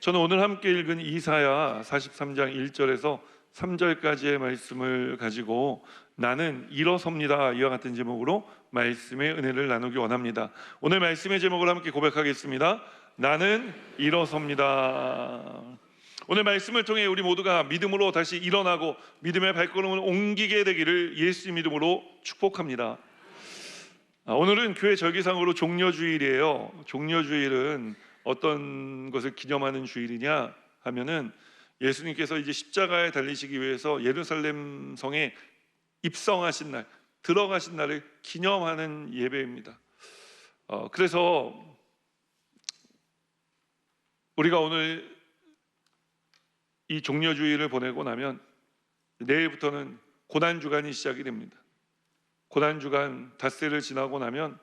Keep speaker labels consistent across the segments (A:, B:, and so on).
A: 저는 오늘 함께 읽은 이사야 43장 1절에서 3절까지의 말씀을 가지고 나는 일어섭니다, 이와 같은 제목으로 말씀의 은혜를 나누기 원합니다. 오늘 말씀의 제목을 함께 고백하겠습니다. 나는 일어섭니다. 오늘 말씀을 통해 우리 모두가 믿음으로 다시 일어나고 믿음의 발걸음을 옮기게 되기를 예수님 이름으로 축복합니다. 오늘은 교회 절기상으로 종려주일이에요. 종려주일은 어떤 것을 기념하는 주일이냐 하면은 예수님께서 이제 십자가에 달리시기 위해서 예루살렘 성에 입성하신 날, 들어가신 날을 기념하는 예배입니다. 그래서 우리가 오늘 이 종려주일을 보내고 나면 내일부터는 고난주간이 시작이 됩니다. 고난주간 닷새를 지나고 나면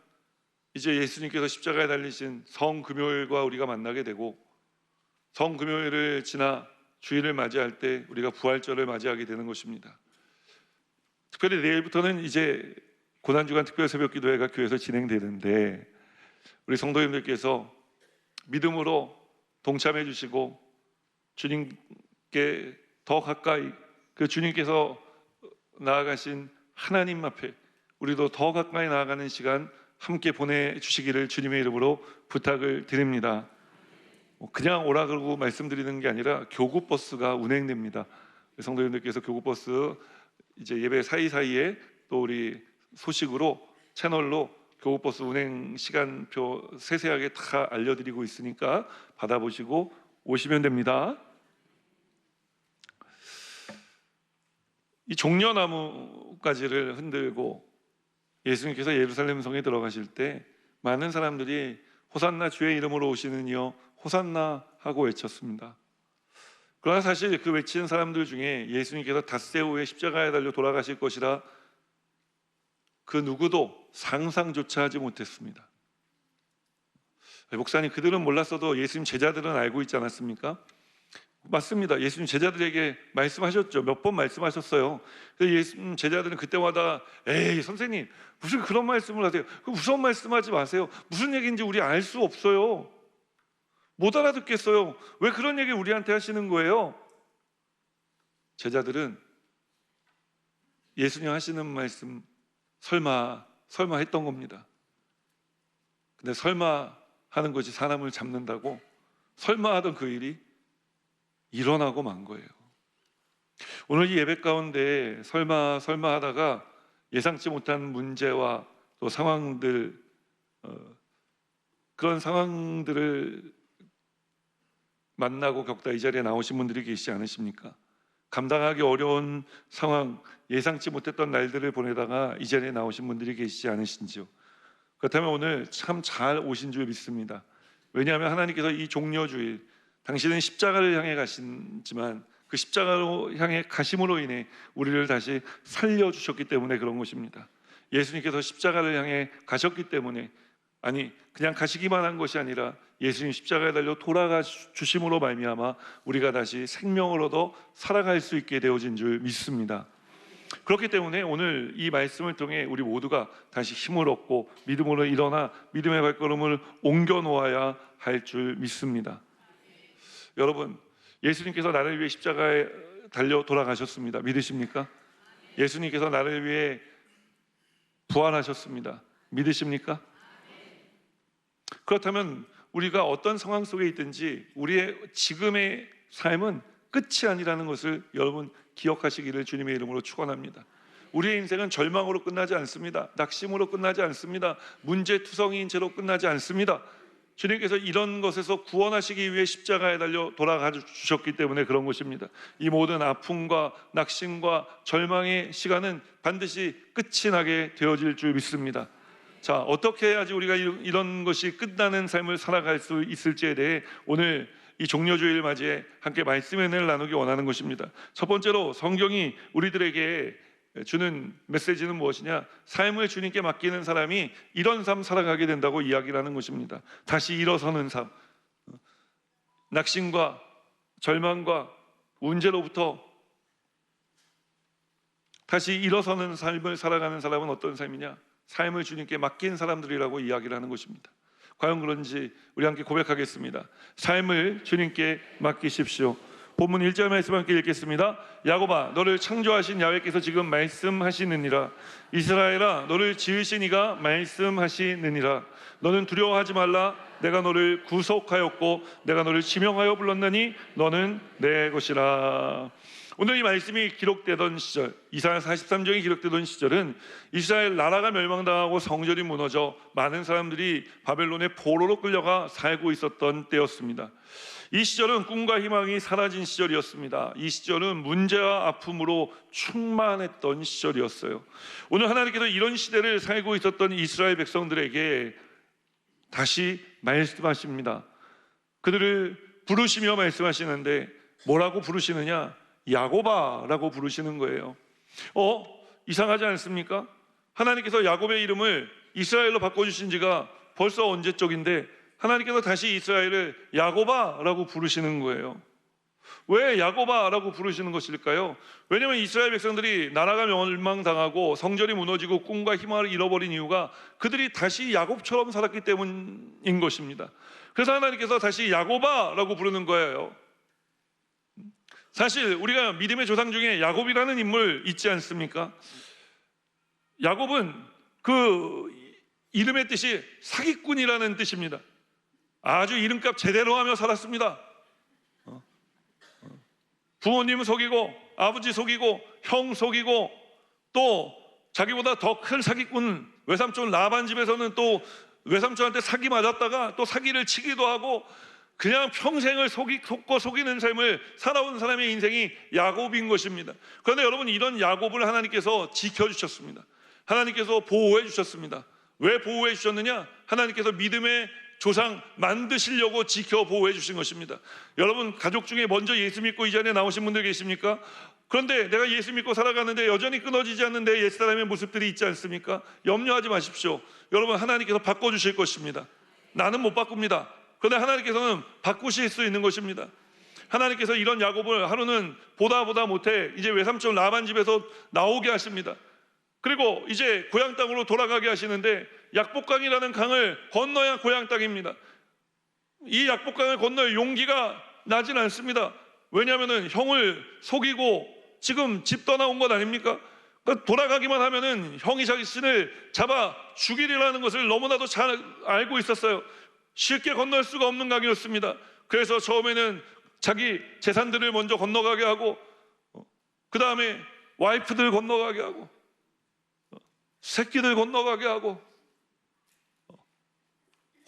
A: 이제 예수님께서 십자가에 달리신 성금요일과 우리가 만나게 되고, 성금요일을 지나 주일을 맞이할 때 우리가 부활절을 맞이하게 되는 것입니다. 특별히 내일부터는 이제 고난주간 특별 새벽기도회가 교회에서 진행되는데, 우리 성도님들께서 믿음으로 동참해 주시고 주님께 더 가까이, 그 주님께서 나아가신 하나님 앞에 우리도 더 가까이 나아가는 시간 함께 보내주시기를 주님의 이름으로 부탁을 드립니다. 그냥 오라 그러고 말씀드리는 게 아니라 교구버스가 운행됩니다. 성도님들께서 교구버스 이제 예배 사이사이에 또 우리 소식으로 채널로 교구버스 운행 시간표 세세하게 다 알려드리고 있으니까 받아보시고 오시면 됩니다. 이 종려나무가지를 흔들고 예수님께서 예루살렘 성에 들어가실 때 많은 사람들이 호산나, 주의 이름으로 오시는 이여 호산나 하고 외쳤습니다. 그러나 사실 그 외치는 사람들 중에 예수님께서 닷새 후에 십자가에 달려 돌아가실 것이라 그 누구도 상상조차 하지 못했습니다. 목사님, 그들은 몰랐어도 예수님 제자들은 알고 있지 않았습니까? 맞습니다. 예수님 제자들에게 말씀하셨죠. 몇 번 말씀하셨어요. 예수님 제자들은 그때마다 에이 선생님 무슨 그런 말씀을 하세요. 그 무서운 말씀하지 마세요. 무슨 얘기인지 우리 알 수 없어요. 못 알아듣겠어요. 왜 그런 얘기 우리한테 하시는 거예요? 제자들은 예수님 하시는 말씀 설마 했던 겁니다. 근데 설마 하는 것이 사람을 잡는다고 설마 하던 그 일이 일어나고 만 거예요. 오늘 이 예배 가운데 설마 하다가 예상치 못한 문제와 또 상황들, 그런 상황들을 만나고 겪다 이 자리에 나오신 분들이 계시지 않으십니까? 감당하기 어려운 상황, 예상치 못했던 날들을 보내다가 이 자리에 나오신 분들이 계시지 않으신지요? 그렇다면 오늘 참 잘 오신 줄 믿습니다. 왜냐하면 하나님께서 이 종려주일, 당신은 십자가를 향해 가시지만 그 십자가로 향해 가심으로 인해 우리를 다시 살려주셨기 때문에 그런 것입니다. 예수님께서 십자가를 향해 가셨기 때문에, 아니 그냥 가시기만 한 것이 아니라 예수님 십자가에 달려 돌아가 주심으로 말미암아 우리가 다시 생명을 얻어 살아갈 수 있게 되어진 줄 믿습니다. 그렇기 때문에 오늘 이 말씀을 통해 우리 모두가 다시 힘을 얻고 믿음으로 일어나 믿음의 발걸음을 옮겨 놓아야 할 줄 믿습니다. 여러분, 예수님께서 나를 위해 십자가에 달려 돌아가셨습니다. 믿으십니까? 예수님께서 나를 위해 부활하셨습니다. 믿으십니까? 그렇다면 우리가 어떤 상황 속에 있든지 우리의 지금의 삶은 끝이 아니라는 것을 여러분 기억하시기를 주님의 이름으로 축원합니다. 우리의 인생은 절망으로 끝나지 않습니다. 낙심으로 끝나지 않습니다. 문제투성이인 채로 끝나지 않습니다. 주님께서 이런 것에서 구원하시기 위해 십자가에 달려 돌아가 주셨기 때문에 그런 것입니다. 이 모든 아픔과 낙심과 절망의 시간은 반드시 끝이 나게 되어질 줄 믿습니다. 자, 어떻게 해야지 우리가 이런 것이 끝나는 삶을 살아갈 수 있을지에 대해 오늘 이 종려주일 맞이에 함께 말씀의 은혜를 나누기 원하는 것입니다. 첫 번째로 성경이 우리들에게 주는 메시지는 무엇이냐? 삶을 주님께 맡기는 사람이 이런 삶 살아가게 된다고 이야기를 하는 것입니다. 다시 일어서는 삶, 낙심과 절망과 문제로부터 다시 일어서는 삶을 살아가는 사람은 어떤 삶이냐? 삶을 주님께 맡긴 사람들이라고 이야기를 하는 것입니다. 과연 그런지 우리 함께 고백하겠습니다. 삶을 주님께 맡기십시오. 본문 1절 말씀 함께 읽겠습니다. 야곱아, 너를 창조하신 야훼께서 지금 말씀하시느니라. 이스라엘아, 너를 지으신 이가 말씀하시느니라. 너는 두려워하지 말라. 내가 너를 구속하였고 내가 너를 지명하여 불렀나니 너는 내 것이라. 오늘 이 말씀이 기록되던 시절, 이사야 43장이 기록되던 시절은 이스라엘 나라가 멸망당하고 성전이 무너져 많은 사람들이 바벨론의 포로로 끌려가 살고 있었던 때였습니다. 이 시절은 꿈과 희망이 사라진 시절이었습니다. 이 시절은 문제와 아픔으로 충만했던 시절이었어요. 오늘 하나님께서 이런 시대를 살고 있었던 이스라엘 백성들에게 다시 말씀하십니다. 그들을 부르시며 말씀하시는데 뭐라고 부르시느냐? 야곱아라고 부르시는 거예요. 이상하지 않습니까? 하나님께서 야곱의 이름을 이스라엘로 바꿔주신 지가 벌써 언제적인데 하나님께서 다시 이스라엘을 야곱아라고 부르시는 거예요. 왜 야곱아라고 부르시는 것일까요? 왜냐하면 이스라엘 백성들이 나라가 멸망당하고 성전이 무너지고 꿈과 희망을 잃어버린 이유가 그들이 다시 야곱처럼 살았기 때문인 것입니다. 그래서 하나님께서 다시 야곱아라고 부르는 거예요. 사실 우리가 믿음의 조상 중에 야곱이라는 인물 있지 않습니까? 야곱은 그 이름의 뜻이 사기꾼이라는 뜻입니다. 아주 이름값 제대로 하며 살았습니다. 부모님 속이고 아버지 속이고 형 속이고 또 자기보다 더 큰 사기꾼 외삼촌 라반 집에서는 또 외삼촌한테 사기 맞았다가 또 사기를 치기도 하고 그냥 평생을 속고 속이는 삶을 살아온 사람의 인생이 야곱인 것입니다. 그런데 여러분, 이런 야곱을 하나님께서 지켜주셨습니다. 하나님께서 보호해 주셨습니다. 왜 보호해 주셨느냐? 하나님께서 믿음의 조상 만드시려고 지켜 보호해 주신 것입니다. 여러분, 가족 중에 먼저 예수 믿고 이 자리에 나오신 분들 계십니까? 그런데 내가 예수 믿고 살아가는데 여전히 끊어지지 않는 내 옛사람의 모습들이 있지 않습니까? 염려하지 마십시오. 여러분, 하나님께서 바꿔주실 것입니다. 나는 못 바꿉니다. 그런데 하나님께서는 바꾸실 수 있는 것입니다. 하나님께서 이런 야곱을 하루는 보다 못해 이제 외삼촌 라반 집에서 나오게 하십니다. 그리고 이제 고향 땅으로 돌아가게 하시는데 약복강이라는 강을 건너야 고향 땅입니다. 이 약복강을 건널 용기가 나진 않습니다. 왜냐하면 형을 속이고 지금 집 떠나온 것 아닙니까? 그러니까 돌아가기만 하면은 형이 자신을 잡아 죽이리라는 것을 너무나도 잘 알고 있었어요. 쉽게 건널 수가 없는 강이었습니다. 그래서 처음에는 자기 재산들을 먼저 건너가게 하고 그 다음에 와이프들 건너가게 하고 새끼들 건너가게 하고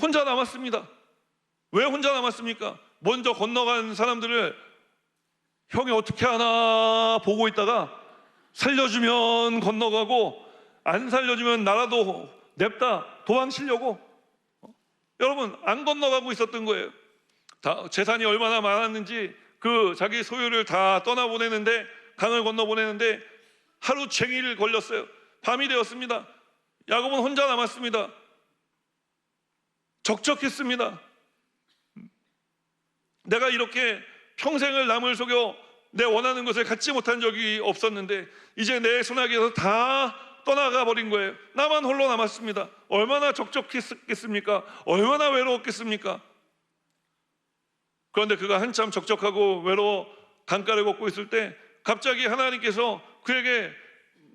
A: 혼자 남았습니다. 왜 혼자 남았습니까? 먼저 건너간 사람들을 형이 어떻게 하나 보고 있다가 살려주면 건너가고 안 살려주면 나라도 냅다 도망치려고 여러분 안 건너가고 있었던 거예요. 재산이 얼마나 많았는지 그 자기 소유를 다 떠나보내는데 강을 건너보내는데 하루 종일 걸렸어요. 밤이 되었습니다. 야곱은 혼자 남았습니다. 적적했습니다. 내가 이렇게 평생을 남을 속여 내 원하는 것을 갖지 못한 적이 없었는데 이제 내 손아귀에서 다 떠나가 버린 거예요. 나만 홀로 남았습니다. 얼마나 적적했겠습니까? 얼마나 외로웠겠습니까? 그런데 그가 한참 적적하고 외로워 강가를 걷고 있을 때 갑자기 하나님께서 그에게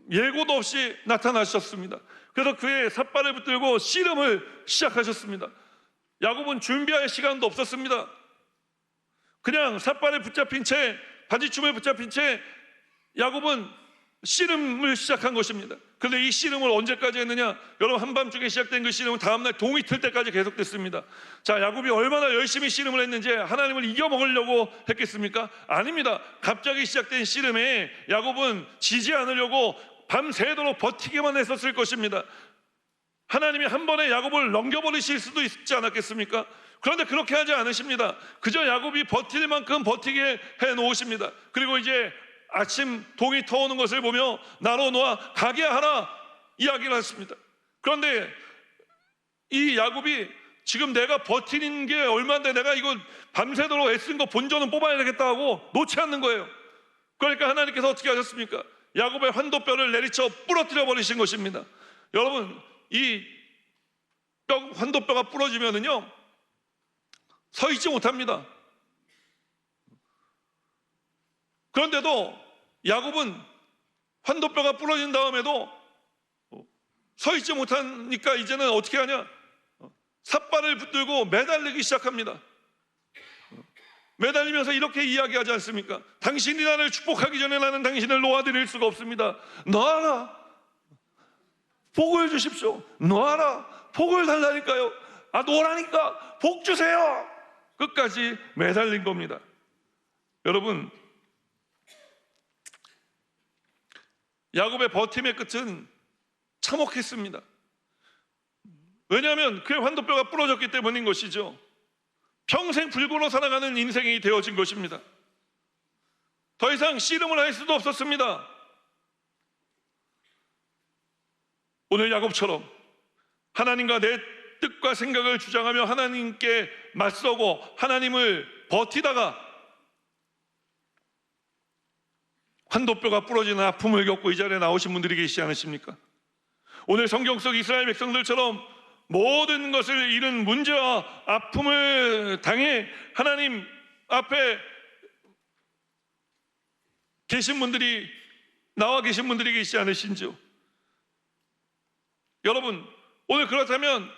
A: 예고도 없이 나타나셨습니다. 그래서 그의 삿발을 붙들고 씨름을 시작하셨습니다. 야곱은 준비할 시간도 없었습니다. 그냥 삿발에 붙잡힌 채 바지춤에 붙잡힌 채 야곱은 씨름을 시작한 것입니다. 그런데 이 씨름을 언제까지 했느냐? 여러분, 한밤중에 시작된 그 씨름은 다음날 동이 틀 때까지 계속됐습니다. 자, 야곱이 얼마나 열심히 씨름을 했는지 하나님을 이겨먹으려고 했겠습니까? 아닙니다. 갑자기 시작된 씨름에 야곱은 지지 않으려고 밤새도록 버티기만 했었을 것입니다. 하나님이 한 번에 야곱을 넘겨버리실 수도 있지 않았겠습니까? 그런데 그렇게 하지 않으십니다. 그저 야곱이 버틸 만큼 버티게 해놓으십니다. 그리고 이제 아침 동이 터오는 것을 보며 나로 놓아 가게 하라 이야기를 하십니다. 그런데 이 야곱이 지금 내가 버티는 게 얼마인데 내가 이거 밤새도록 애쓴 거 본전은 뽑아야 되겠다 하고 놓지 않는 거예요. 그러니까 하나님께서 어떻게 하셨습니까? 야곱의 환도뼈를 내리쳐 부러뜨려 버리신 것입니다. 여러분, 이 환도뼈가 부러지면은요 서 있지 못합니다. 그런데도 야곱은 환도뼈가 부러진 다음에도 서 있지 못하니까 이제는 어떻게 하냐? 삿발을 붙들고 매달리기 시작합니다. 매달리면서 이렇게 이야기하지 않습니까? 당신이 나를 축복하기 전에 나는 당신을 놓아드릴 수가 없습니다. 놓아라, 복을 주십시오. 놓아라, 복을 달라니까요. 아, 놓으라니까 복 주세요. 끝까지 매달린 겁니다. 여러분, 야곱의 버팀의 끝은 참혹했습니다. 왜냐하면 그의 환도뼈가 부러졌기 때문인 것이죠. 평생 불구로 살아가는 인생이 되어진 것입니다. 더 이상 씨름을 할 수도 없었습니다. 오늘 야곱처럼 하나님과 내 뜻과 생각을 주장하며 하나님께 맞서고 하나님을 버티다가 환도뼈가 부러지는 아픔을 겪고 이 자리에 나오신 분들이 계시지 않으십니까? 오늘 성경 속 이스라엘 백성들처럼 모든 것을 잃은 문제와 아픔을 당해 하나님 앞에 계신 분들이, 나와 계신 분들이 계시지 않으신지요? 여러분, 오늘 그렇다면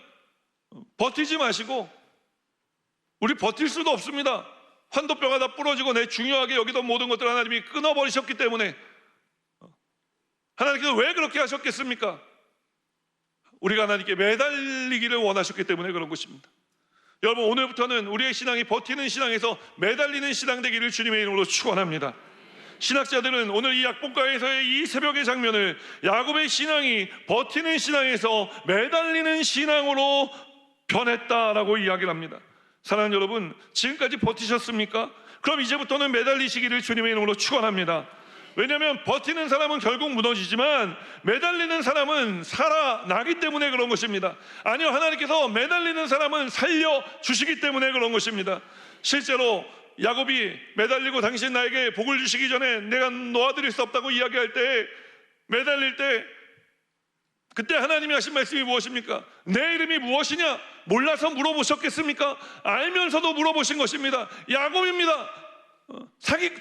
A: 버티지 마시고, 우리 버틸 수도 없습니다. 환도뼈가 다 부러지고 내 중요하게 여기던 모든 것들을 하나님이 끊어버리셨기 때문에. 하나님께서 왜 그렇게 하셨겠습니까? 우리가 하나님께 매달리기를 원하셨기 때문에 그런 것입니다. 여러분, 오늘부터는 우리의 신앙이 버티는 신앙에서 매달리는 신앙 되기를 주님의 이름으로 축원합니다. 신학자들은 오늘 이 약복강에서의 이 새벽의 장면을 야곱의 신앙이 버티는 신앙에서 매달리는 신앙으로 변했다라고 이야기를 합니다. 사랑하는 여러분, 지금까지 버티셨습니까? 그럼 이제부터는 매달리시기를 주님의 이름으로 축원합니다. 왜냐하면 버티는 사람은 결국 무너지지만 매달리는 사람은 살아나기 때문에 그런 것입니다. 아니요, 하나님께서 매달리는 사람은 살려주시기 때문에 그런 것입니다. 실제로 야곱이 매달리고 당신 나에게 복을 주시기 전에 내가 놓아드릴 수 없다고 이야기할 때, 매달릴 때 그때 하나님이 하신 말씀이 무엇입니까? 내 이름이 무엇이냐? 몰라서 물어보셨겠습니까? 알면서도 물어보신 것입니다. 야곱입니다.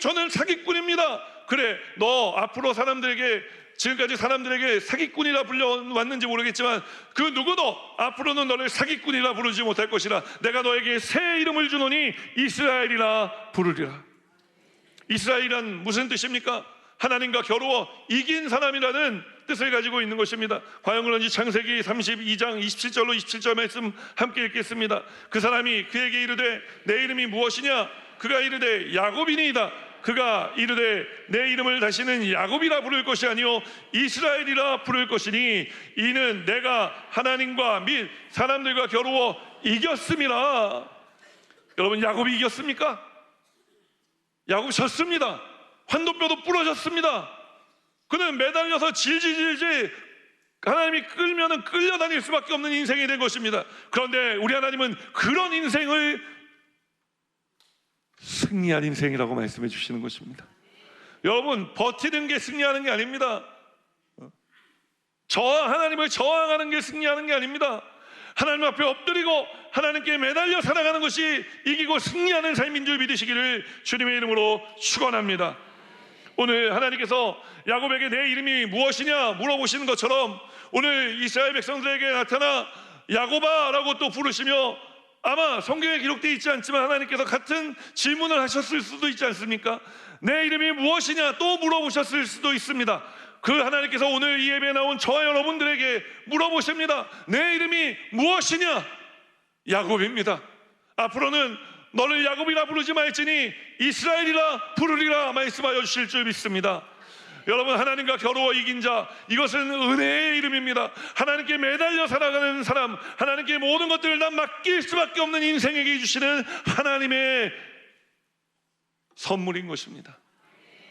A: 저는 사기꾼입니다. 그래, 너 앞으로 사람들에게, 지금까지 사람들에게 사기꾼이라 불려왔는지 모르겠지만 그 누구도 앞으로는 너를 사기꾼이라 부르지 못할 것이라. 내가 너에게 새 이름을 주노니 이스라엘이라 부르리라. 이스라엘이란 무슨 뜻입니까? 하나님과 겨루어 이긴 사람이라는 뜻을 가지고 있는 것입니다. 과연 그런지 창세기 32장 27절로 27절 말씀 함께 읽겠습니다. 그 사람이 그에게 이르되 내 이름이 무엇이냐? 그가 이르되 야곱이니이다. 그가 이르되 내 이름을 다시는 야곱이라 부를 것이 아니요 이스라엘이라 부를 것이니 이는 내가 하나님과 및 사람들과 겨루어 이겼음이라. 여러분, 야곱이 이겼습니까? 야곱이 졌습니다. 환도뼈도 부러졌습니다. 그는 매달려서 질질질질 하나님이 끌면은 끌려다닐 수밖에 없는 인생이 된 것입니다. 그런데 우리 하나님은 그런 인생을 승리한 인생이라고 말씀해 주시는 것입니다. 여러분, 버티는 게 승리하는 게 아닙니다. 하나님을 저항하는 게 승리하는 게 아닙니다. 하나님 앞에 엎드리고 하나님께 매달려 살아가는 것이 이기고 승리하는 삶인 줄 믿으시기를 주님의 이름으로 축원합니다. 오늘 하나님께서 야곱에게 내 이름이 무엇이냐 물어보시는 것처럼 오늘 이스라엘 백성들에게 나타나 야곱아 라고 또 부르시며, 아마 성경에 기록되어 있지 않지만 하나님께서 같은 질문을 하셨을 수도 있지 않습니까? 내 이름이 무엇이냐 또 물어보셨을 수도 있습니다. 그 하나님께서 오늘 이 예배에 나온 저와 여러분들에게 물어보십니다. 내 이름이 무엇이냐? 야곱입니다. 앞으로는 너를 야곱이라 부르지 말지니 이스라엘이라 부르리라 말씀하여 주실 줄 믿습니다. 여러분, 하나님과 겨루어 이긴 자, 이것은 은혜의 이름입니다. 하나님께 매달려 살아가는 사람, 하나님께 모든 것들을 다 맡길 수밖에 없는 인생에게 주시는 하나님의 선물인 것입니다.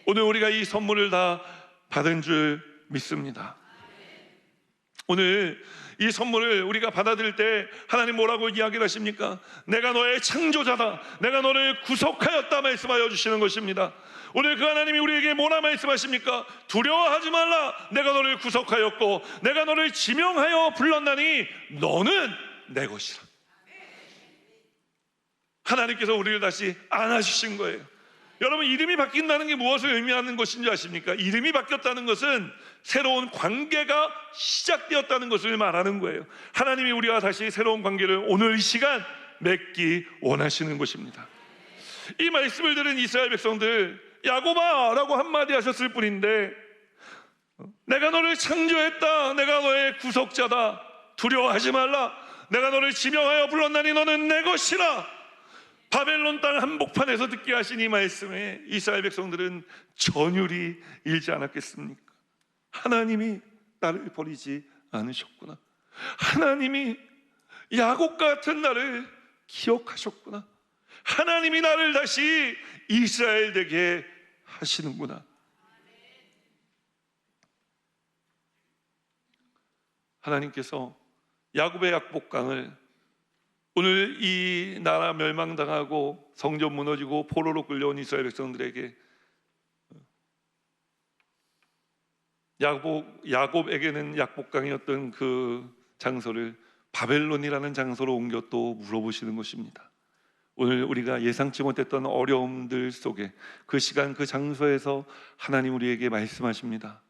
A: 오늘 우리가 이 선물을 다 받은 줄 믿습니다. 오늘 이 선물을 우리가 받아들일 때 하나님 뭐라고 이야기를 하십니까? 내가 너의 창조자다, 내가 너를 구속하였다 말씀하여 주시는 것입니다. 오늘 그 하나님이 우리에게 뭐라 말씀하십니까? 두려워하지 말라, 내가 너를 구속하였고 내가 너를 지명하여 불렀나니 너는 내 것이라. 하나님께서 우리를 다시 안아주신 거예요. 여러분, 이름이 바뀐다는 게 무엇을 의미하는 것인지 아십니까? 이름이 바뀌었다는 것은 새로운 관계가 시작되었다는 것을 말하는 거예요. 하나님이 우리와 다시 새로운 관계를 오늘 이 시간 맺기 원하시는 것입니다. 이 말씀을 들은 이스라엘 백성들, 야곱아 라고 한마디 하셨을 뿐인데, 내가 너를 창조했다, 내가 너의 구속자다, 두려워하지 말라, 내가 너를 지명하여 불렀나니 너는 내 것이라. 바벨론 땅 한복판에서 듣게 하신 이 말씀에 이스라엘 백성들은 전율이 일지 않았겠습니까? 하나님이 나를 버리지 않으셨구나, 하나님이 야곱 같은 나를 기억하셨구나, 하나님이 나를 다시 이스라엘 되게 하시는구나. 하나님께서 야곱의 약복강을 오늘 이 나라 멸망당하고 성전 무너지고 포로로 끌려온 이스라엘 백성들에게, 야곱에게는 약복강이었던 그 장소를 바벨론이라는 장소로 옮겨 또 물어보시는 것입니다. 오늘 우리가 예상치 못했던 어려움들 속에 그 시간 그 장소에서 하나님 우리에게 말씀하십니다.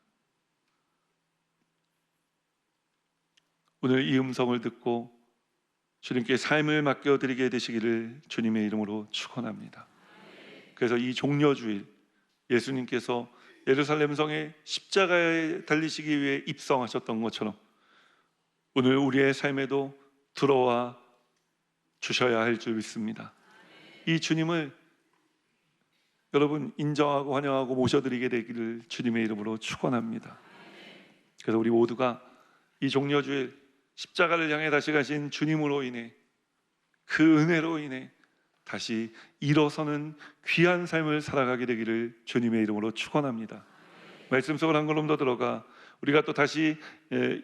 A: 오늘 이 음성을 듣고 주님께 삶을 맡겨드리게 되시기를 주님의 이름으로 축원합니다. 그래서 이 종려주일, 예수님께서 예루살렘 성에 십자가에 달리시기 위해 입성하셨던 것처럼 오늘 우리의 삶에도 들어와 주셔야 할 줄 믿습니다. 이 주님을 여러분 인정하고 환영하고 모셔드리게 되기를 주님의 이름으로 축원합니다. 그래서 우리 모두가 이 종려주일 십자가를 향해 다시 가신 주님으로 인해, 그 은혜로 인해 다시 일어서는 귀한 삶을 살아가게 되기를 주님의 이름으로 축원합니다. 말씀 속으로 한 걸음 더 들어가 우리가 또 다시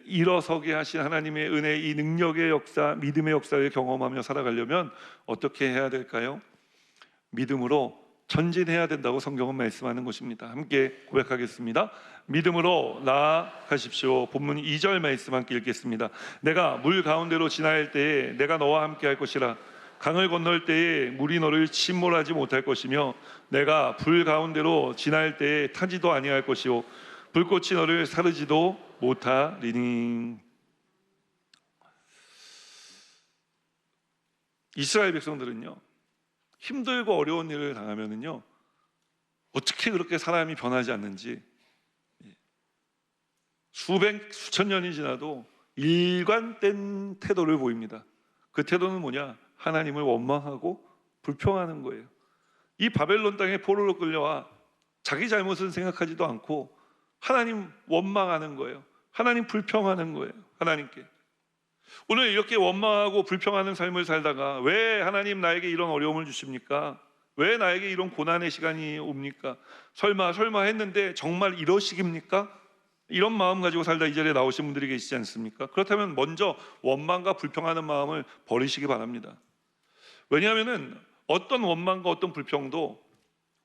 A: 일어서게 하신 하나님의 은혜, 이 능력의 역사, 믿음의 역사를 경험하며 살아가려면 어떻게 해야 될까요? 믿음으로 전진해야 된다고 성경은 말씀하는 것입니다. 함께 고백하겠습니다. 믿음으로 나아가십시오. 본문 2절 말씀 함께 읽겠습니다. 내가 물 가운데로 지나갈 때에 내가 너와 함께 할 것이라. 강을 건널 때에 물이 너를 침몰하지 못할 것이며 내가 불 가운데로 지날 때에 타지도 아니할 것이요 불꽃이 너를 사르지도 못하리니. 이스라엘 백성들은요, 힘들고 어려운 일을 당하면은요, 어떻게 그렇게 사람이 변하지 않는지 수천 년이 지나도 일관된 태도를 보입니다. 그 태도는 뭐냐? 하나님을 원망하고 불평하는 거예요. 이 바벨론 땅에 포로로 끌려와 자기 잘못은 생각하지도 않고 하나님 원망하는 거예요. 하나님 불평하는 거예요. 하나님께 오늘 이렇게 원망하고 불평하는 삶을 살다가 왜 하나님 나에게 이런 어려움을 주십니까? 왜 나에게 이런 고난의 시간이 옵니까? 설마 했는데 정말 이러시깁니까? 이런 마음 가지고 살다 이 자리에 나오신 분들이 계시지 않습니까? 그렇다면 먼저 원망과 불평하는 마음을 버리시기 바랍니다. 왜냐하면 어떤 원망과 어떤 불평도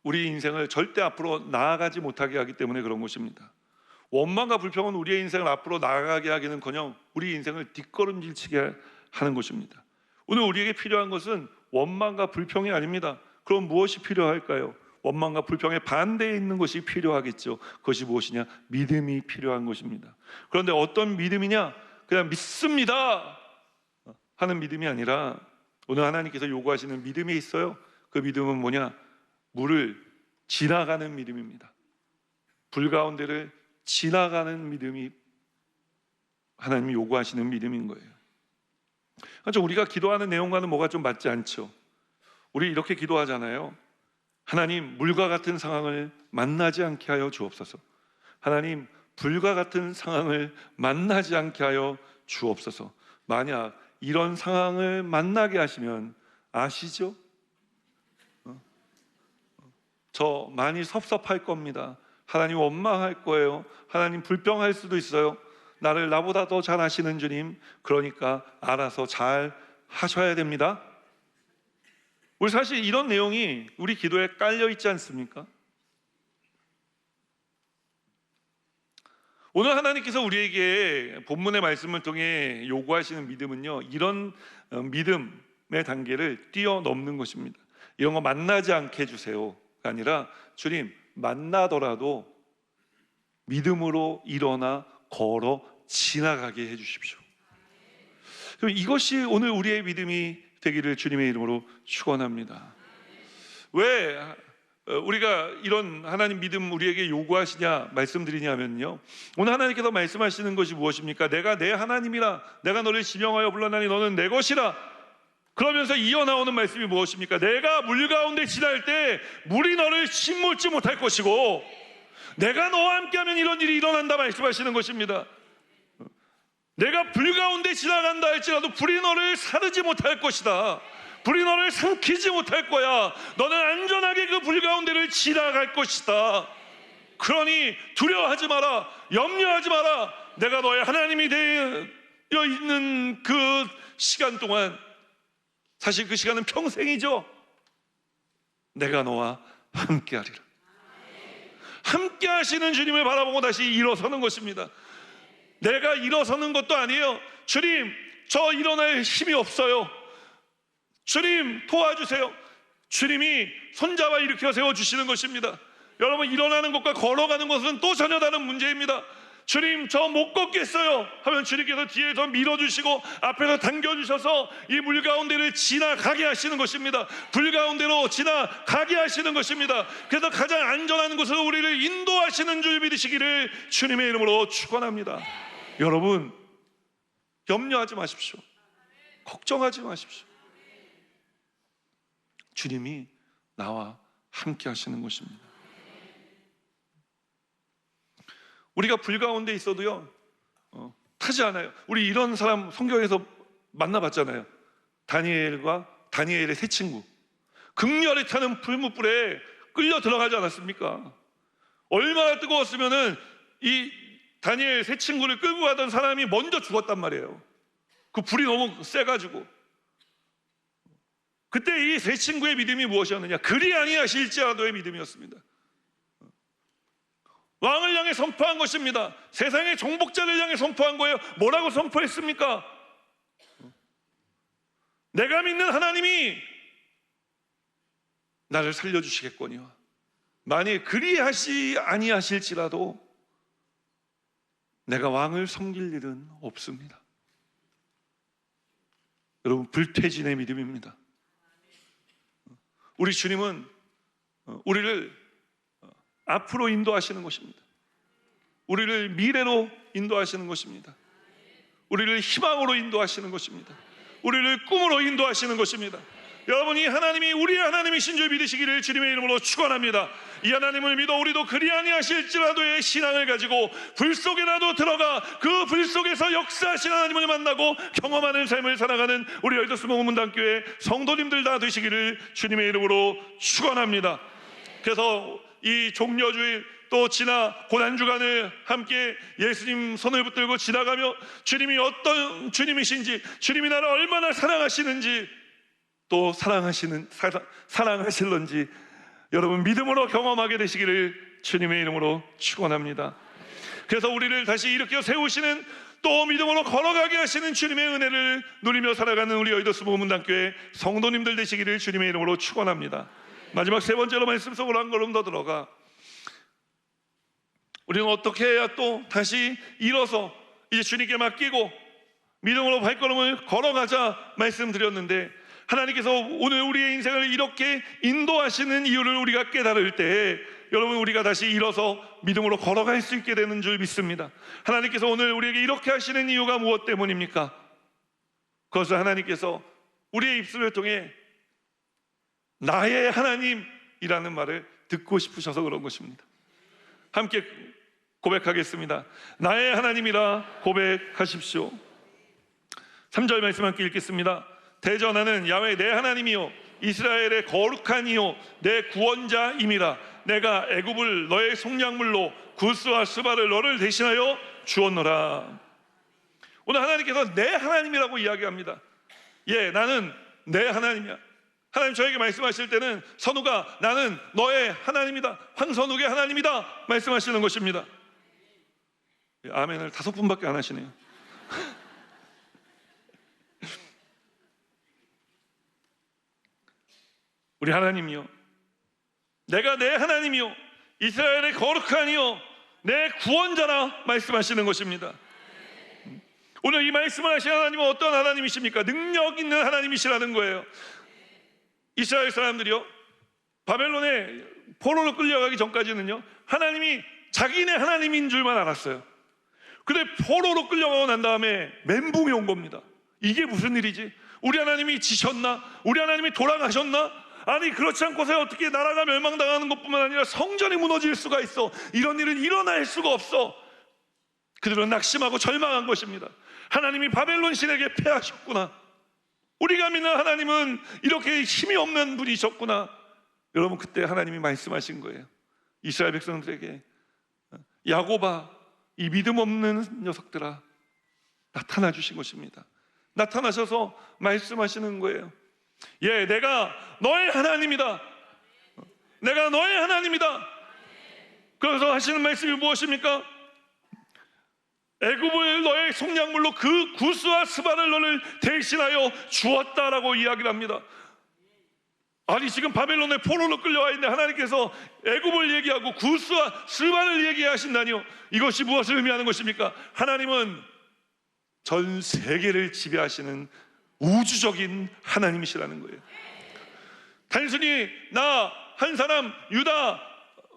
A: 우리 인생을 절대 앞으로 나아가지 못하게 하기 때문에 그런 것입니다. 원망과 불평은 우리의 인생을 앞으로 나아가게 하기는커녕 우리 인생을 뒷걸음질치게 하는 것입니다. 오늘 우리에게 필요한 것은 원망과 불평이 아닙니다. 그럼 무엇이 필요할까요? 원망과 불평의 반대에 있는 것이 필요하겠죠. 그것이 무엇이냐? 믿음이 필요한 것입니다. 그런데 어떤 믿음이냐? 그냥 믿습니다 하는 믿음이 아니라 오늘 하나님께서 요구하시는 믿음이 있어요. 그 믿음은 뭐냐? 물을 지나가는 믿음입니다. 불 가운데를 지나가는 믿음이 하나님이 요구하시는 믿음인 거예요. 그렇죠? 우리가 기도하는 내용과는 뭐가 좀 맞지 않죠. 우리 이렇게 기도하잖아요. 하나님, 물과 같은 상황을 만나지 않게 하여 주옵소서. 하나님, 불과 같은 상황을 만나지 않게 하여 주옵소서. 만약 이런 상황을 만나게 하시면 아시죠? 저 많이 섭섭할 겁니다. 하나님 원망할 거예요. 하나님 불평할 수도 있어요. 나를 나보다 더 잘 아시는 주님, 그러니까 알아서 잘 하셔야 됩니다. 우리 사실 이런 내용이 우리 기도에 깔려 있지 않습니까? 오늘 하나님께서 우리에게 본문의 말씀을 통해 요구하시는 믿음은요, 이런 믿음의 단계를 뛰어넘는 것입니다. 이런 거 만나지 않게 해주세요가 아니라, 주님 만나더라도 믿음으로 일어나 걸어 지나가게 해주십시오. 그럼 이것이 오늘 우리의 믿음이 되기를 주님의 이름으로 축원합니다. 왜 우리가 이런 하나님 믿음 우리에게 요구하시냐 말씀드리냐면요, 오늘 하나님께서 말씀하시는 것이 무엇입니까? 내가 내 하나님이라, 내가 너를 지명하여 불러나니 너는 내 것이라. 그러면서 이어나오는 말씀이 무엇입니까? 내가 물 가운데 지날 때 물이 너를 침몰지 못할 것이고, 내가 너와 함께하면 이런 일이 일어난다 말씀하시는 것입니다. 내가 불 가운데 지나간다 할지라도 불이 너를 사르지 못할 것이다. 불이 너를 삼키지 못할 거야. 너는 안전하게 그 불 가운데를 지나갈 것이다. 그러니 두려워하지 마라, 염려하지 마라. 내가 너의 하나님이 되어 있는 그 시간 동안, 사실 그 시간은 평생이죠. 내가 너와 함께하리라. 함께 하시는 주님을 바라보고 다시 일어서는 것입니다. 내가 일어서는 것도 아니에요. 주님, 저 일어날 힘이 없어요. 주님 도와주세요. 주님이 손잡아 일으켜 세워주시는 것입니다. 여러분, 일어나는 것과 걸어가는 것은 또 전혀 다른 문제입니다. 주님, 저 못 걷겠어요 하면 주님께서 뒤에서 밀어주시고 앞에서 당겨주셔서 이 물 가운데를 지나가게 하시는 것입니다. 불 가운데로 지나가게 하시는 것입니다. 그래서 가장 안전한 곳으로 우리를 인도하시는 줄 믿으시기를 주님의 이름으로 축원합니다. 여러분, 염려하지 마십시오. 걱정하지 마십시오. 주님이 나와 함께 하시는 것입니다. 우리가 불 가운데 있어도요, 타지 않아요. 우리 이런 사람 성경에서 만나봤잖아요. 다니엘의 세 친구, 극렬히 타는 불뭇불에 끌려 들어가지 않았습니까? 얼마나 뜨거웠으면은 이 다니엘 세 친구를 끌고 가던 사람이 먼저 죽었단 말이에요. 그 불이 너무 세가지고. 그때 이 세 친구의 믿음이 무엇이었느냐? 그리 아니하실지라도의 믿음이었습니다. 왕을 향해 선포한 것입니다. 세상의 정복자를 향해 선포한 거예요. 뭐라고 선포했습니까? 내가 믿는 하나님이 나를 살려주시겠거니와 만일 그리하시 아니하실지라도 내가 왕을 섬길 일은 없습니다. 여러분, 불퇴진의 믿음입니다. 우리 주님은 우리를 앞으로 인도하시는 것입니다. 우리를 미래로 인도하시는 것입니다. 우리를 희망으로 인도하시는 것입니다. 우리를 꿈으로 인도하시는 것입니다. 여러분이 하나님이 우리의 하나님이신 줄 믿으시기를 주님의 이름으로 축원합니다. 이 하나님을 믿어 우리도 그리 아니하실지라도의 신앙을 가지고 불 속에라도 들어가 그 불 속에서 역사하신 하나님을 만나고 경험하는 삶을 살아가는 우리 열도스모 문단교회 성도님들 다 되시기를 주님의 이름으로 축원합니다. 그래서 이 종려주일 또 지나 고난주간을 함께 예수님 손을 붙들고 지나가며 주님이 어떤 주님이신지, 주님이 나를 얼마나 사랑하시는지, 또 사랑하실런지 여러분 믿음으로 경험하게 되시기를 주님의 이름으로 축원합니다. 그래서 우리를 다시 일으켜 세우시는, 또 믿음으로 걸어가게 하시는 주님의 은혜를 누리며 살아가는 우리 여의도스모 문단교회 성도님들 되시기를 주님의 이름으로 축원합니다. 마지막 세 번째로 말씀 속으로 한 걸음 더 들어가, 우리는 어떻게 해야 또 다시 일어서 이제 주님께 맡기고 믿음으로 발걸음을 걸어가자 말씀드렸는데, 하나님께서 오늘 우리의 인생을 이렇게 인도하시는 이유를 우리가 깨달을 때 여러분, 우리가 다시 일어서 믿음으로 걸어갈 수 있게 되는 줄 믿습니다. 하나님께서 오늘 우리에게 이렇게 하시는 이유가 무엇 때문입니까? 그것은 하나님께서 우리의 입술을 통해 나의 하나님이라는 말을 듣고 싶으셔서 그런 것입니다. 함께 고백하겠습니다. 나의 하나님이라 고백하십시오. 3절 말씀 함께 읽겠습니다. 대전하는 야훼 내 하나님이요 이스라엘의 거룩한 이요 내 구원자임이라. 내가 애굽을 너의 속량물로 구스와 스바를 너를 대신하여 주었노라. 오늘 하나님께서 내 하나님이라고 이야기합니다. 예, 나는 내 하나님이야. 하나님 저에게 말씀하실 때는 선우가 나는 너의 하나님이다, 황선욱의 하나님이다 말씀하시는 것입니다. 아멘을 5분밖에 안 하시네요. 우리 하나님이요, 내가 내 하나님이요, 이스라엘의 거룩하니요, 내 구원자라 말씀하시는 것입니다. 오늘 이 말씀을 하신 하나님은 어떤 하나님이십니까? 능력 있는 하나님이시라는 거예요. 이스라엘 사람들이요, 바벨론에 포로로 끌려가기 전까지는요, 하나님이 자기네 하나님인 줄만 알았어요. 근데 포로로 끌려가고 난 다음에 멘붕이 온 겁니다. 이게 무슨 일이지? 우리 하나님이 지셨나? 우리 하나님이 돌아가셨나? 아니, 그렇지 않고서 어떻게 나라가 멸망당하는 것뿐만 아니라 성전이 무너질 수가 있어? 이런 일은 일어날 수가 없어. 그들은 낙심하고 절망한 것입니다. 하나님이 바벨론 신에게 패하셨구나. 우리가 믿는 하나님은 이렇게 힘이 없는 분이셨구나. 여러분, 그때 하나님이 말씀하신 거예요. 이스라엘 백성들에게, 야곱아, 이 믿음 없는 녀석들아, 나타나 주신 것입니다. 나타나셔서 말씀하시는 거예요. 예, 내가 너의 하나님이다. 내가 너의 하나님이다. 그래서 하시는 말씀이 무엇입니까? 애굽을 너의 속량물로 그 구스와 스바를 너를 대신하여 주었다라고 이야기를 합니다. 아니, 지금 바벨론에 포로로 끌려와 있는데 하나님께서 애굽을 얘기하고 구스와 스바를 얘기하신다니요. 이것이 무엇을 의미하는 것입니까? 하나님은 전 세계를 지배하시는 우주적인 하나님이시라는 거예요. 단순히 나 한 사람 유다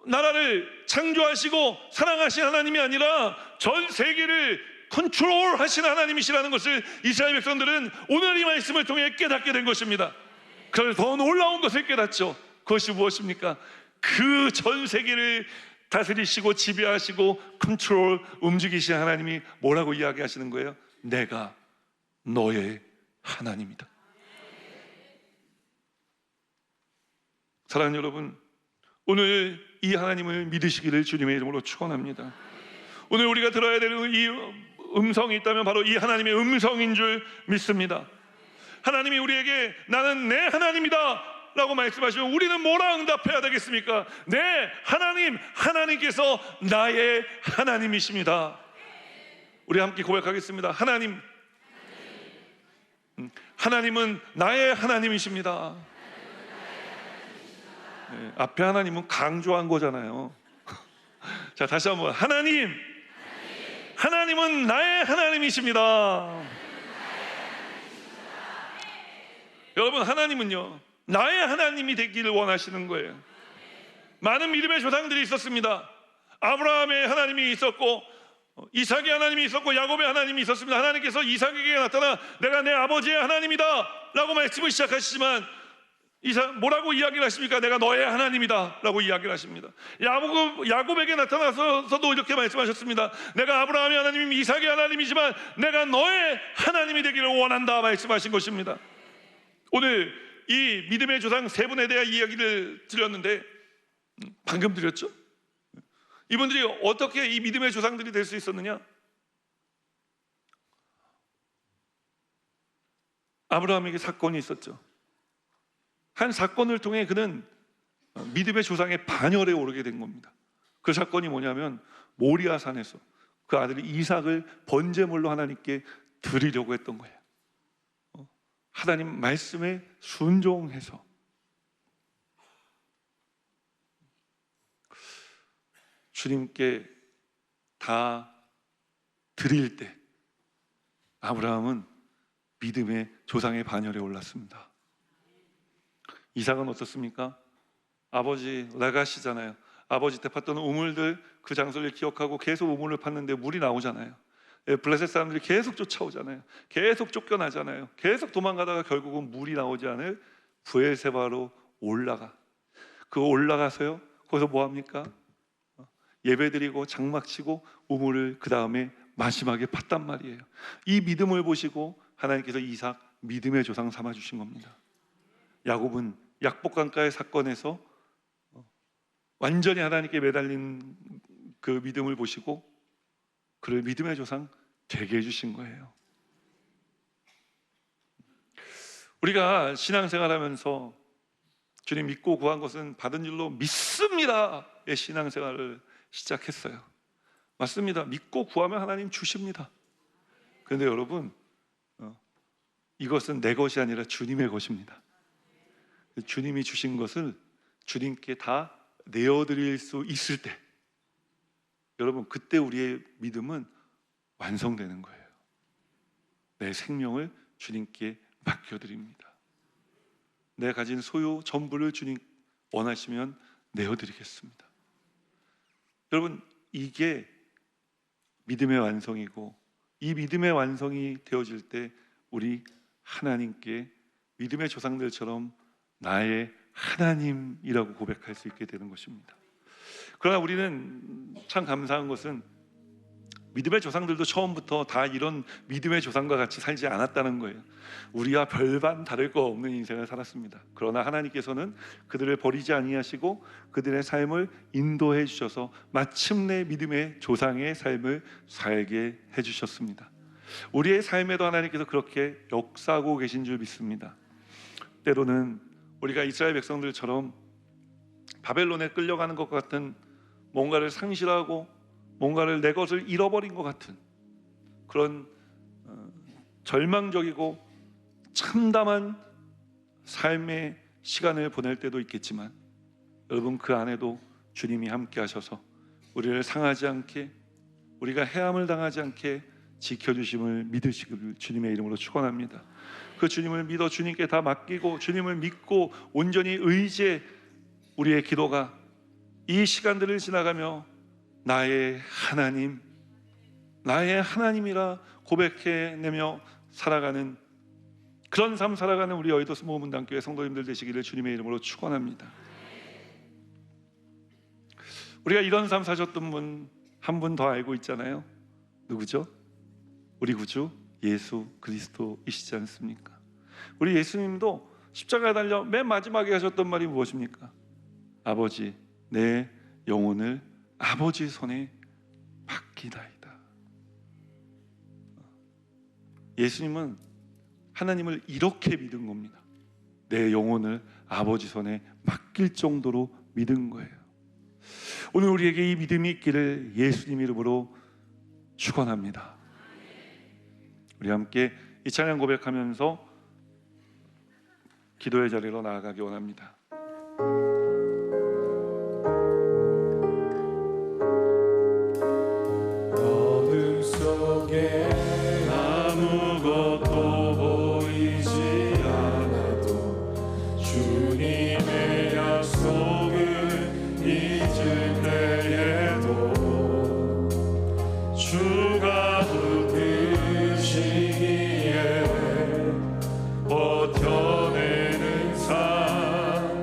A: 나라를 창조하시고 사랑하신 하나님이 아니라 전 세계를 컨트롤하시는 하나님이시라는 것을 이스라엘 백성들은 오늘 이 말씀을 통해 깨닫게 된 것입니다. 그래서 더 놀라운 것을 깨닫죠. 그것이 무엇입니까? 그 전 세계를 다스리시고 지배하시고 컨트롤 움직이시는 하나님이 뭐라고 이야기하시는 거예요? 내가 너의 하나님이다. 사랑하는 여러분, 오늘 이 하나님을 믿으시기를 주님의 이름으로 축원합니다. 오늘 우리가 들어야 되는 이 음성이 있다면 바로 이 하나님의 음성인 줄 믿습니다. 하나님이 우리에게 나는 내 하나님이다 라고 말씀하시면 우리는 뭐라 응답해야 되겠습니까? 네, 하나님, 하나님께서 나의 하나님이십니다. 우리 함께 고백하겠습니다. 하나님, 하나님은 나의 하나님이십니다. 네, 앞에 하나님은 강조한 거잖아요. 자, 다시 한번. 하나님, 하나님은 나의 하나님이십니다. 여러분, 하나님은요, 나의 하나님이 되기를 원하시는 거예요. 많은 믿음의 조상들이 있었습니다. 아브라함의 하나님이 있었고, 이삭의 하나님이 있었고, 야곱의 하나님이 있었습니다. 하나님께서 이삭에게 나타나 내가 내 아버지의 하나님이다 라고 말씀을 시작하시지만 뭐라고 이야기를 하십니까? 내가 너의 하나님이다 라고 이야기를 하십니다. 야곱에게 나타나서도 이렇게 말씀하셨습니다. 내가 아브라함의 하나님, 이삭의 하나님이지만 내가 너의 하나님이 되기를 원한다 말씀하신 것입니다. 오늘 이 믿음의 조상 세 분에 대한 이야기를 드렸는데, 방금 드렸죠? 이분들이 어떻게 이 믿음의 조상들이 될 수 있었느냐? 아브라함에게 사건이 있었죠. 한 사건을 통해 그는 믿음의 조상의 반열에 오르게 된 겁니다. 그 사건이 뭐냐면 모리아산에서 그 아들 이삭을 번제물로 하나님께 드리려고 했던 거예요. 하나님 말씀에 순종해서. 주님께 다 드릴 때 아브라함은 믿음의 조상의 반열에 올랐습니다. 이삭은 어떻습니까? 아버지 레가시잖아요. 아버지 때 팠던 우물들, 그 장소를 기억하고 계속 우물을 팠는데 물이 나오잖아요. 블레셋 사람들이 계속 쫓아오잖아요. 계속 쫓겨나잖아요. 계속 도망가다가 결국은 물이 나오지 않을 브엘세바로 올라가서요, 거기서 뭐합니까? 예배드리고 장막치고 우물을 그 다음에 마지막에 팠단 말이에요. 이 믿음을 보시고 하나님께서 이삭 믿음의 조상 삼아주신 겁니다. 야곱은 약복강가의 사건에서 완전히 하나님께 매달린 그 믿음을 보시고 그를 믿음의 조상 되게 해주신 거예요. 우리가 신앙생활하면서 주님 믿고 구한 것은 받은 줄로 믿습니다의 신앙생활을 시작했어요. 맞습니다. 믿고 구하면 하나님 주십니다. 그런데 여러분, 이것은 내 것이 아니라 주님의 것입니다. 주님이 주신 것을 주님께 다 내어드릴 수 있을 때, 여러분, 그때 우리의 믿음은 완성되는 거예요. 내 생명을 주님께 맡겨드립니다. 내가 가진 소유 전부를 주님 원하시면 내어드리겠습니다. 여러분, 이게 믿음의 완성이고, 이 믿음의 완성이 되어질 때 우리 하나님께 믿음의 조상들처럼 나의 하나님이라고 고백할 수 있게 되는 것입니다. 그러나 우리는 참 감사한 것은 믿음의 조상들도 처음부터 다 이런 믿음의 조상과 같이 살지 않았다는 거예요. 우리와 별반 다를 거 없는 인생을 살았습니다. 그러나 하나님께서는 그들을 버리지 아니하시고 그들의 삶을 인도해 주셔서 마침내 믿음의 조상의 삶을 살게 해주셨습니다. 우리의 삶에도 하나님께서 그렇게 역사하고 계신 줄 믿습니다. 때로는 우리가 이스라엘 백성들처럼 바벨론에 끌려가는 것 같은, 뭔가를 상실하고 뭔가를 내 것을 잃어버린 것 같은 그런 절망적이고 참담한 삶의 시간을 보낼 때도 있겠지만, 여러분, 그 안에도 주님이 함께 하셔서 우리를 상하지 않게, 우리가 해함을 당하지 않게 지켜주심을 믿으시기를 주님의 이름으로 축원합니다. 그 주님을 믿어 주님께 다 맡기고 주님을 믿고 온전히 의지해 우리의 기도가 이 시간들을 지나가며 나의 하나님, 나의 하나님이라 고백해내며 살아가는 그런 삶 살아가는 우리 여의도 모문단교회 성도님들 되시기를 주님의 이름으로 축원합니다. 우리가 이런 삶 사셨던 분 한 분 더 알고 있잖아요. 누구죠? 우리 구주 예수 그리스도이시지 않습니까? 우리 예수님도 십자가에 달려 맨 마지막에 하셨던 말이 무엇입니까? 아버지, 내 영혼을 아버지 손에 맡기나이다. 예수님은 하나님을 이렇게 믿은 겁니다. 내 영혼을 아버지 손에 맡길 정도로 믿은 거예요. 오늘 우리에게 이 믿음이 있기를 예수님 이름으로 축원합니다. 우리 함께 이 찬양 고백하면서 기도의 자리로 나아가기 원합니다.
B: 어둠 속에 아무것도 보이지 않아도 주님의 약속을 잊을 때에도 주가 붙드시기에 버텨내는 삶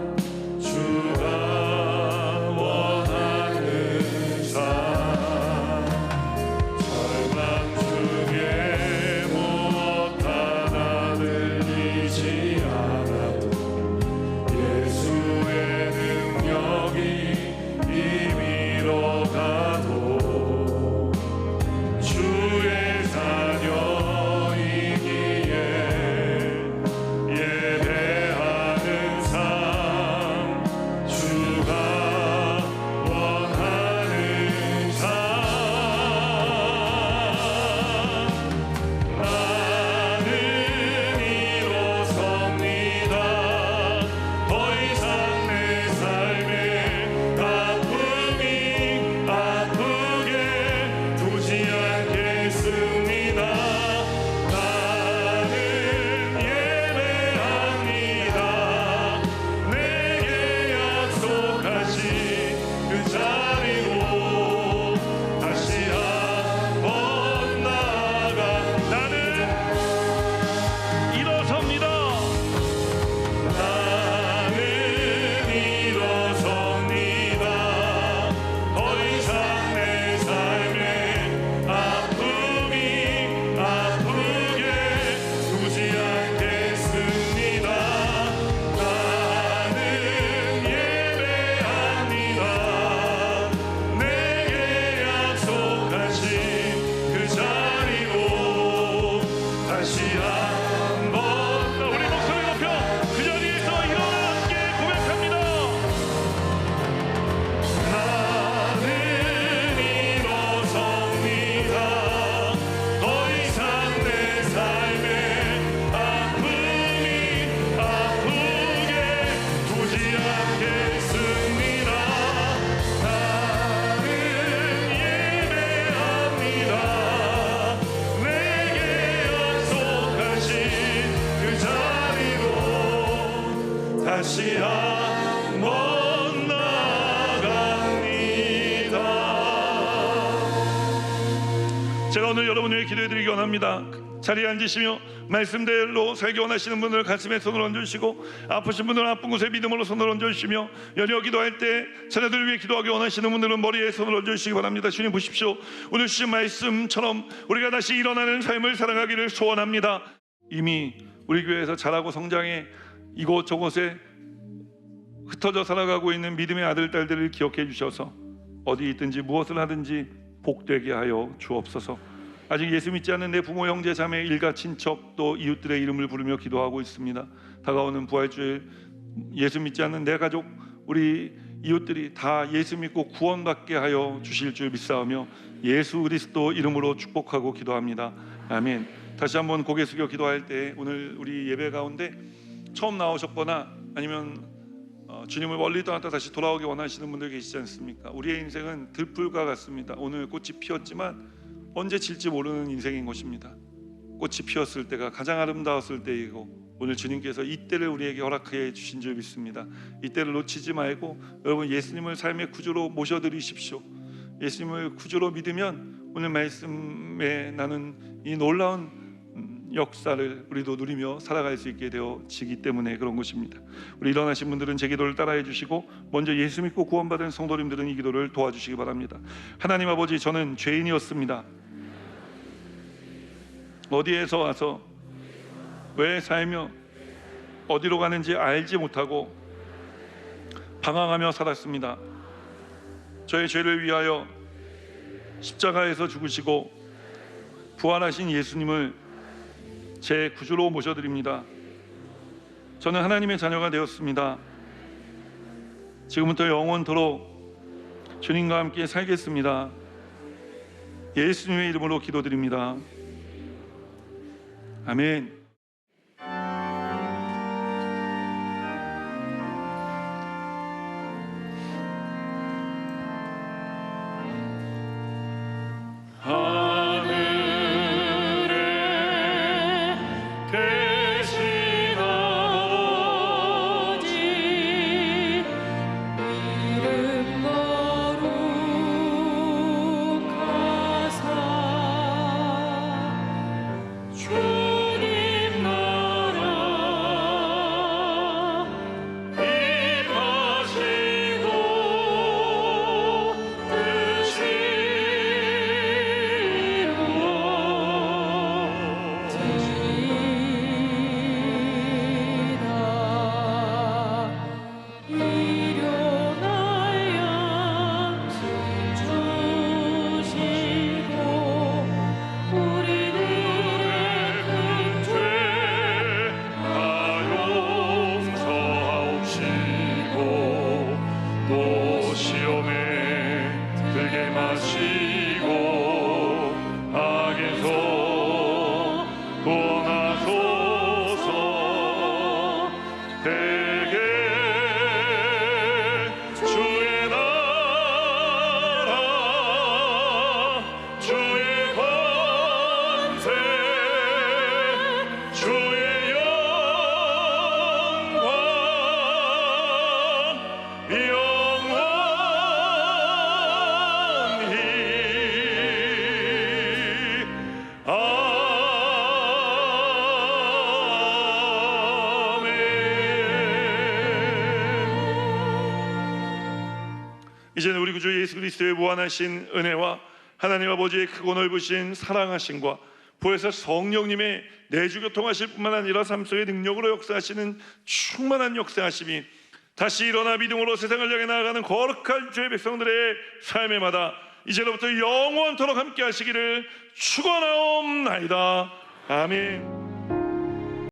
A: 제가 오늘 여러분 위해 기도해드리기 원합니다. 자리에 앉으시며 말씀대로 살기 원하시는 분들 가슴에 손을 얹으시고, 아프신 분들은 아픈 곳에 믿음으로 손을 얹으시며, 연이어 기도할 때 자녀들을 위해 기도하기 원하시는 분들은 머리에 손을 얹으시기 바랍니다. 주님 보십시오. 오늘 주신 말씀처럼 우리가 다시 일어나는 삶을 살아가기를 소원합니다. 이미 우리 교회에서 자라고 성장해 이곳저곳에 흩어져 살아가고 있는 믿음의 아들 딸들을 기억해 주셔서 어디 있든지 무엇을 하든지 복되게 하여 주옵소서. 아직 예수 믿지 않는 내 부모, 형제, 자매, 일가, 친척 또 이웃들의 이름을 부르며 기도하고 있습니다. 다가오는 부활주일 예수 믿지 않는 내 가족, 우리 이웃들이 다 예수 믿고 구원받게 하여 주실 줄 믿사오며 예수 그리스도 이름으로 축복하고 기도합니다. 아멘. 다시 한번 고개 숙여 기도할 때, 오늘 우리 예배 가운데 처음 나오셨거나 아니면 주님을 멀리 떠났다 다시 돌아오기 원하시는 분들 계시지 않습니까? 우리의 인생은 들풀과 같습니다. 오늘 꽃이 피었지만 언제 질지 모르는 인생인 것입니다. 꽃이 피었을 때가 가장 아름다웠을 때이고, 오늘 주님께서 이때를 우리에게 허락해 주신 줄 믿습니다. 이때를 놓치지 말고 여러분 예수님을 삶의 구주로 모셔드리십시오. 예수님을 구주로 믿으면 오늘 말씀에 나는 이 놀라운 역사를 우리도 누리며 살아갈 수 있게 되어지기 때문에 그런 것입니다. 우리 일어나신 분들은 제 기도를 따라해 주시고, 먼저 예수 믿고 구원받은 성도님들은 이 기도를 도와주시기 바랍니다. 하나님 아버지, 저는 죄인이었습니다. 어디에서 와서 왜 살며 어디로 가는지 알지 못하고 방황하며 살았습니다. 저의 죄를 위하여 십자가에서 죽으시고 부활하신 예수님을 제 구주로 모셔드립니다. 저는 하나님의 자녀가 되었습니다. 지금부터 영원토록 주님과 함께 살겠습니다. 예수님의 이름으로 기도드립니다. 아멘. 이제는 우리 구주 예수 그리스도의 무한하신 은혜와 하나님 아버지의 크고 넓으신 사랑하심과 부에서 성령님의 내주교통하실 뿐만 아니라 삶 속의 능력으로 역사하시는 충만한 역사하심이 다시 일어나 믿음으로 세상을 향해 나아가는 거룩한 주의 백성들의 삶에마다 이제로부터 영원토록 함께 하시기를 축원하옵나이다. 아멘.